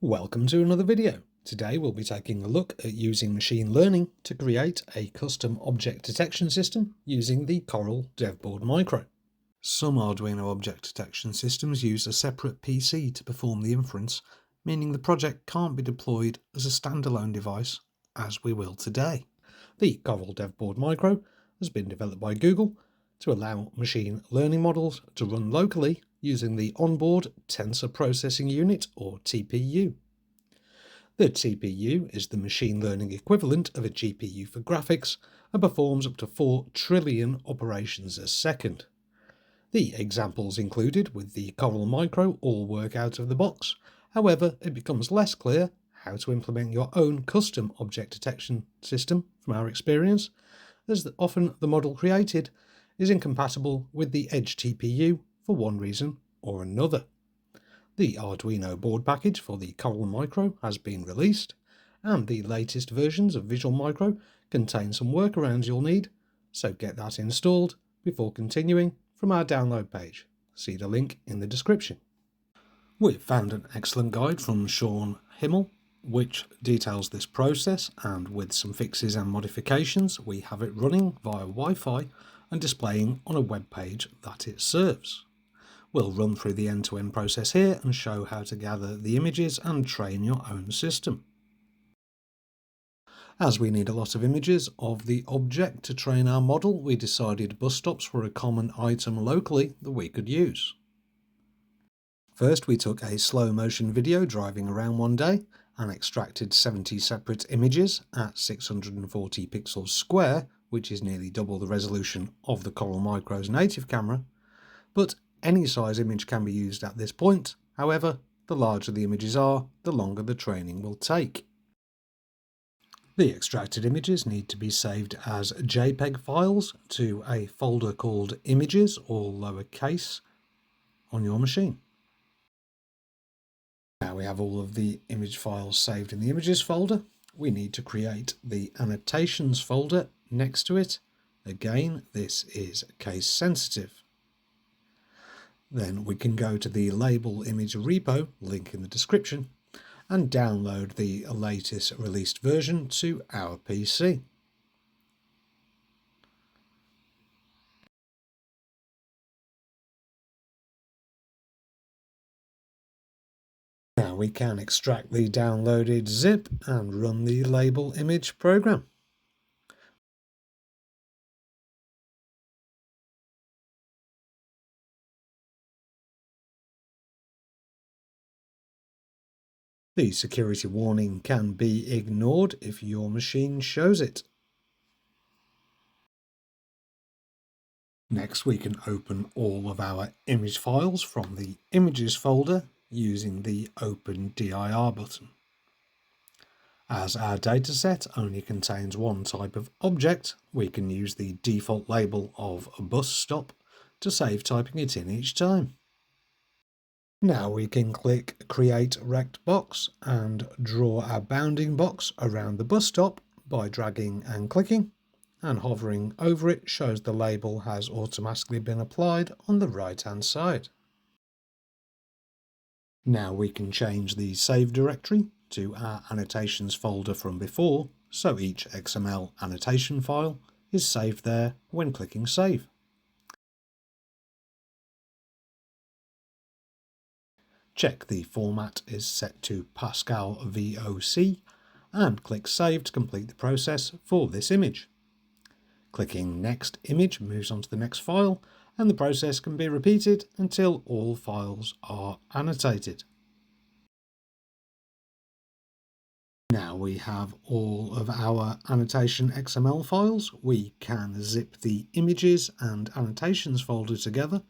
Welcome to another video. Today we'll be taking a look at using machine learning to create a custom object detection system using the Coral DevBoard Micro. Some Arduino object detection systems use a separate PC to perform the inference, meaning the project can't be deployed as a standalone device, as we will today. The Coral DevBoard Micro has been developed by Google to allow machine learning models to run locally using the onboard tensor processing unit, or TPU. The TPU is the machine learning equivalent of a GPU for graphics and performs up to 4 trillion operations a second. The examples included with the Coral Micro all work out of the box. However, it becomes less clear how to implement your own custom object detection system from our experience, as often the model created is incompatible with the Edge TPU for one reason or another. The Arduino board package for the Coral Micro has been released, and the latest versions of Visual Micro contain some workarounds you'll need, so get that installed before continuing from our download page. See the link in the description. We've found an excellent guide from Sean Himmel which details this process, and with some fixes and modifications we have it running via Wi-Fi and displaying on a web page that it serves. We'll run through the end-to-end process here and show how to gather the images and train your own system. As we need a lot of images of the object to train our model, we decided bus stops were a common item locally that we could use. First, we took a slow motion video driving around one day and extracted 70 separate images at 640 pixels square, which is nearly double the resolution of the Coral Micro's native camera. But any size image can be used at this point. However, the larger the images are, the longer the training will take. The extracted images need to be saved as JPEG files to a folder called Images, all lowercase, on your machine. Now we have all of the image files saved in the Images folder. We need to create the Annotations folder next to it. Again, this is case sensitive. Then we can go to the label image repo, link in the description, and download the latest released version to our PC. Now we can extract the downloaded zip and run the label image program. The security warning can be ignored if your machine shows it. Next, we can open all of our image files from the Images folder using the Open DIR button. As our dataset only contains one type of object, we can use the default label of a bus stop to save typing it in each time. Now we can click Create Rect Box and draw our bounding box around the bus stop by dragging and clicking, and hovering over it shows the label has automatically been applied on the right hand side. Now we can change the save directory to our annotations folder from before, so each XML annotation file is saved there when clicking save. Check the format is set to Pascal VOC and click Save to complete the process for this image. Clicking Next Image moves on to the next file, and the process can be repeated until all files are annotated. Now we have all of our annotation XML files, we can zip the images and annotations folder together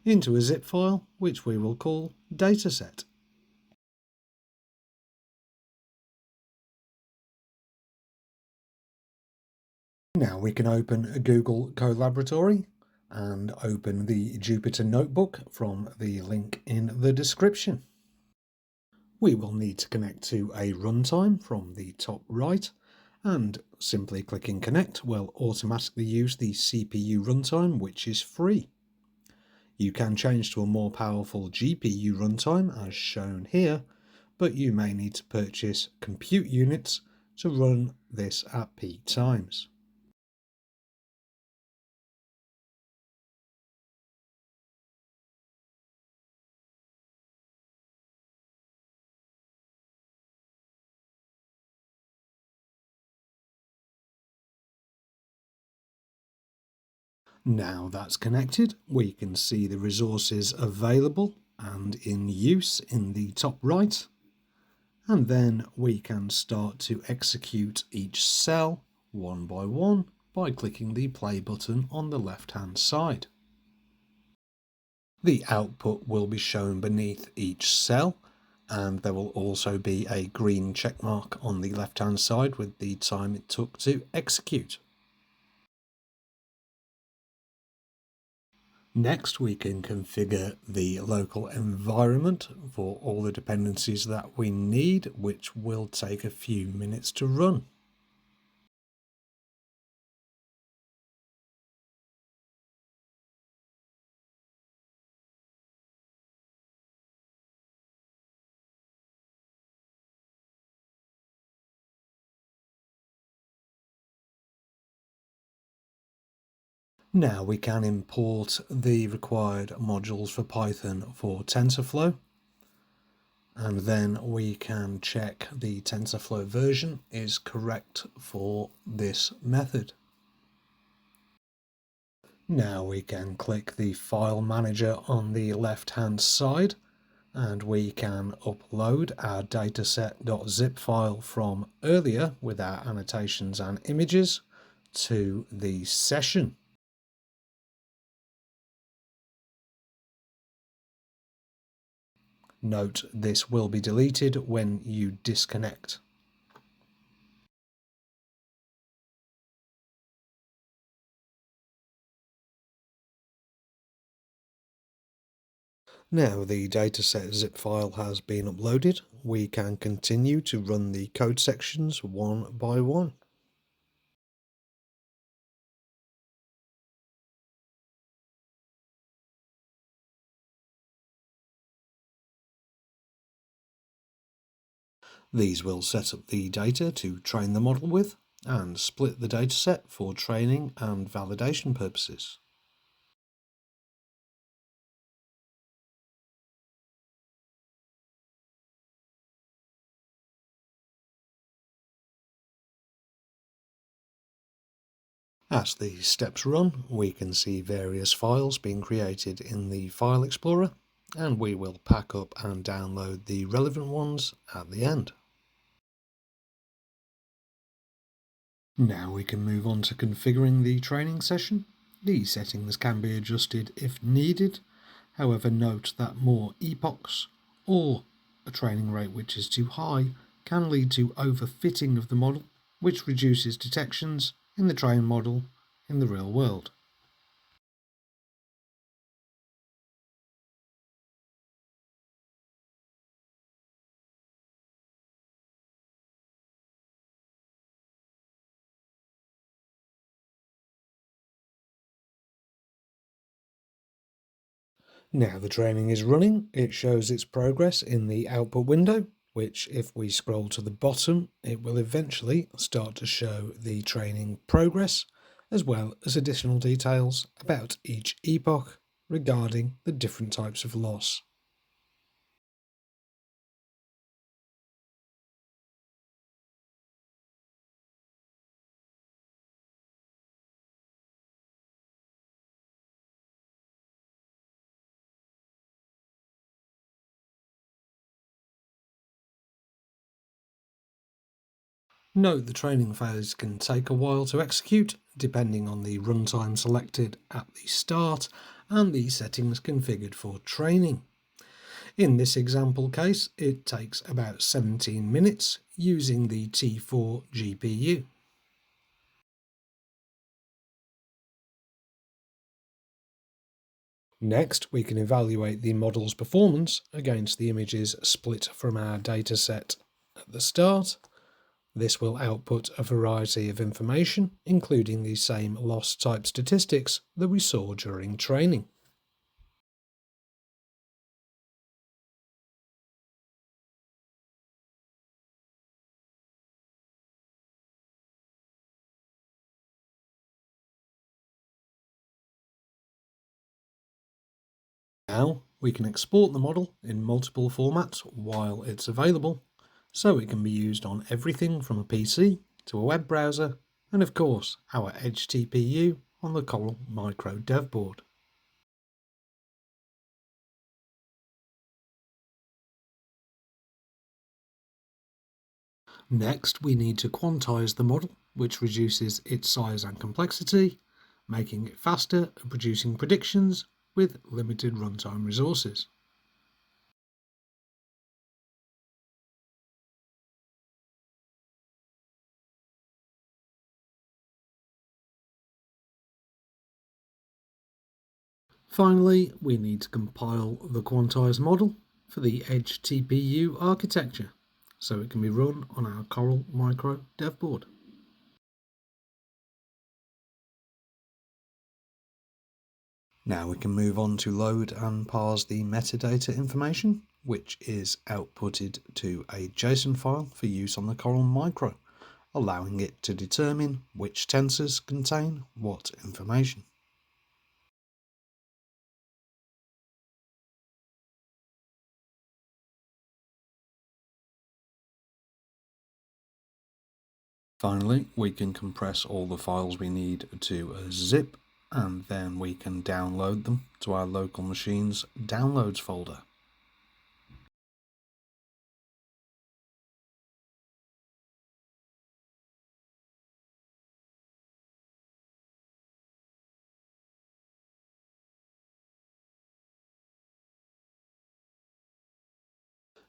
into a zip file which we will call dataset. Now we can open a Google Colaboratory and open the Jupyter Notebook from the link in the description. We will need to connect to a runtime from the top right, and simply clicking connect will automatically use the CPU runtime, which is free. You can change to a more powerful GPU runtime as shown here, but you may need to purchase compute units to run this at peak times. Now that's connected, we can see the resources available and in use in the top right, and then we can start to execute each cell one by clicking the play button on the left hand side. The output will be shown beneath each cell, and there will also be a green check mark on the left hand side with the time it took to execute. Next, we can configure the local environment for all the dependencies that we need, which will take a few minutes to run. Now we can import the required modules for Python for TensorFlow, and then we can check the TensorFlow version is correct for this method. Now we can click the file manager on the left hand side, and we can upload our dataset.zip file from earlier with our annotations and images to the session. Note this will be deleted when you disconnect. Now the dataset zip file has been uploaded, we can continue to run the code sections one by one. These will set up the data to train the model with and split the dataset for training and validation purposes. As the steps run, we can see various files being created in the File Explorer, and we will pack up and download the relevant ones at the end. Now we can move on to configuring the training session. The settings can be adjusted if needed. However, note that more epochs or a training rate which is too high can lead to overfitting of the model, which reduces detections in the trained model in the real world. Now the training is running, it shows its progress in the output window, which if we scroll to the bottom, it will eventually start to show the training progress, as well as additional details about each epoch regarding the different types of loss. Note the training phase can take a while to execute, depending on the runtime selected at the start and the settings configured for training. In this example case, it takes about 17 minutes using the T4 GPU. Next, we can evaluate the model's performance against the images split from our dataset at the start. This will output a variety of information, including the same loss type statistics that we saw during training. Now we can export the model in multiple formats while it's available, so it can be used on everything from a PC to a web browser, and of course our Edge TPU on the Coral Micro dev board. Next, we need to quantize the model, which reduces its size and complexity, making it faster at producing predictions with limited runtime resources. Finally, we need to compile the quantized model for the Edge TPU architecture, so it can be run on our Coral Micro dev board. Now we can move on to load and parse the metadata information, which is outputted to a JSON file for use on the Coral Micro, allowing it to determine which tensors contain what information. Finally, we can compress all the files we need to a zip, and then we can download them to our local machine's downloads folder.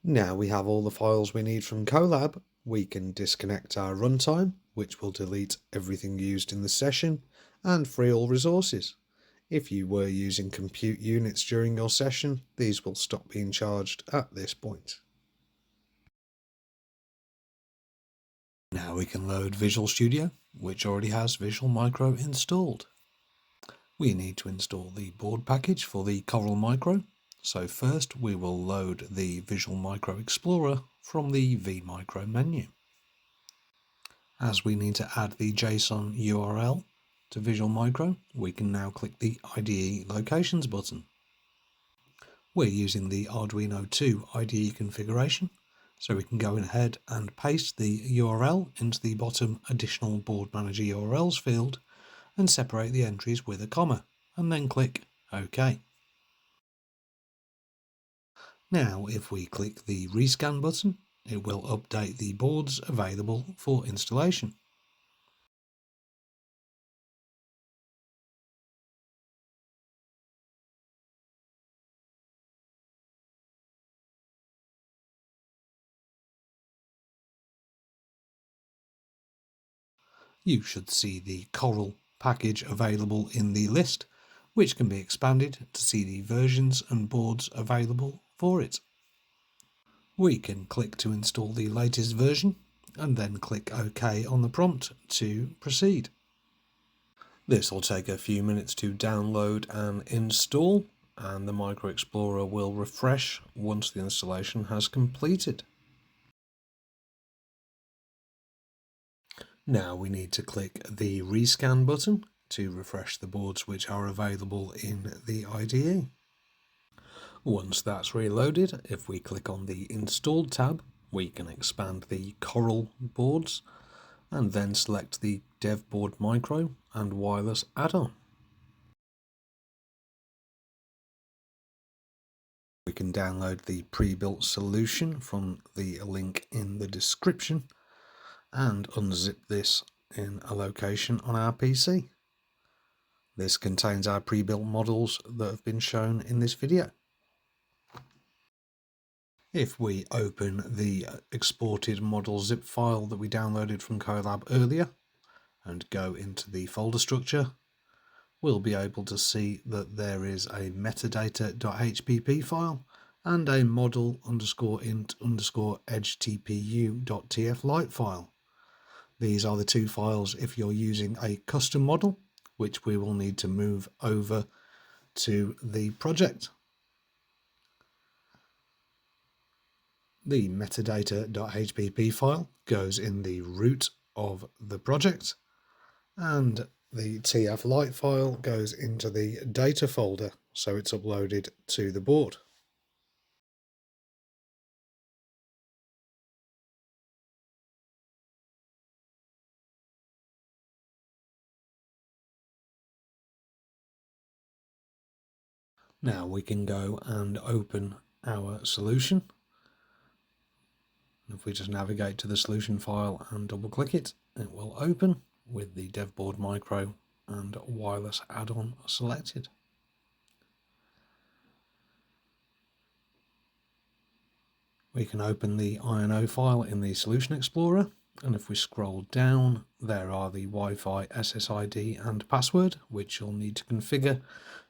Now we have all the files we need from Colab, we can disconnect our runtime, which will delete everything used in the session and free all resources. If you were using compute units during your session, these will stop being charged at this point. Now we can load Visual Studio, which already has Visual Micro installed. We need to install the board package for the Coral Micro. So first we will load the Visual Micro Explorer from the vMicro menu. As we need to add the JSON URL to Visual Micro, we can now click the IDE Locations button. We're using the Arduino 2 IDE configuration, so we can go ahead and paste the URL into the bottom Additional Board Manager URLs field and separate the entries with a comma, and then click OK. Now if we click the Rescan button, it will update the boards available for installation. You should see the Coral package available in the list, which can be expanded to see the versions and boards available for it. We can click to install the latest version and then click OK on the prompt to proceed. This will take a few minutes to download and install, and the Micro Explorer will refresh once the installation has completed. Now we need to click the Rescan button to refresh the boards which are available in the IDE. Once that's reloaded, if we click on the Installed tab, we can expand the Coral boards and then select the DevBoard Micro and Wireless add-on. We can download the pre-built solution from the link in the description and unzip this in a location on our PC. This contains our pre-built models that have been shown in this video. If we open the exported model zip file that we downloaded from Colab earlier and go into the folder structure, we'll be able to see that there is a metadata.hpp file and a model_int_edgetpu.tflite file. These are the two files if you're using a custom model, which we will need to move over to the project. The metadata.hpp file goes in the root of the project, and the TFLite file goes into the data folder so it's uploaded to the board. Now we can go and open our solution. If we just navigate to the solution file and double click it, it will open with the DevBoard Micro and wireless add-on selected. We can open the INO file in the Solution Explorer, and if we scroll down, there are the Wi-Fi SSID and password, which you'll need to configure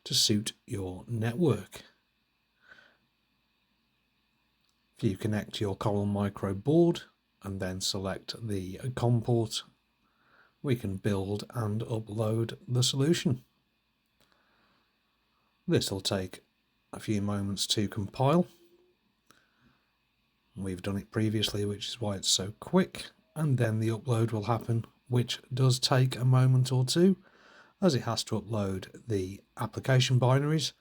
to suit your network. If you connect your Coral Micro board and then select the COM port, we can build and upload the solution. This will take a few moments to compile. We've done it previously, which is why it's so quick, and then the upload will happen, which does take a moment or two, as it has to upload the application binaries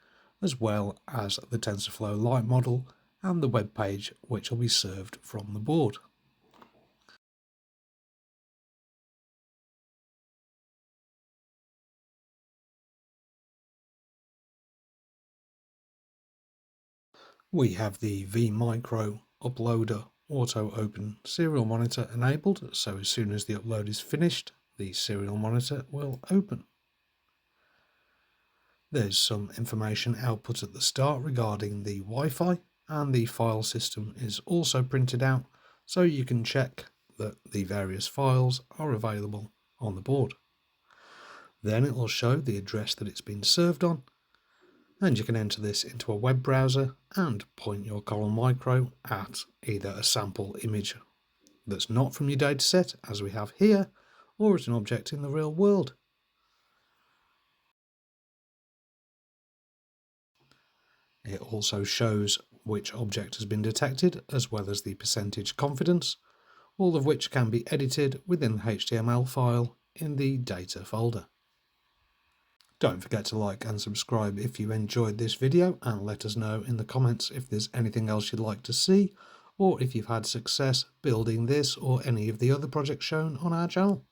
as well as the TensorFlow Lite model and the web page, which will be served from the board. We have the vMicro uploader auto open serial monitor enabled, so as soon as the upload is finished, the serial monitor will open. There's some information output at the start regarding the Wi-Fi, and the file system is also printed out, so you can check that the various files are available on the board. Then it will show the address that it's been served on, and you can enter this into a web browser and point your Coral Micro at either a sample image that's not from your dataset, as we have here, or at an object in the real world. It also shows which object has been detected, as well as the percentage confidence, all of which can be edited within the HTML file in the data folder. Don't forget to like and subscribe if you enjoyed this video, and let us know in the comments if there's anything else you'd like to see, or if you've had success building this or any of the other projects shown on our channel.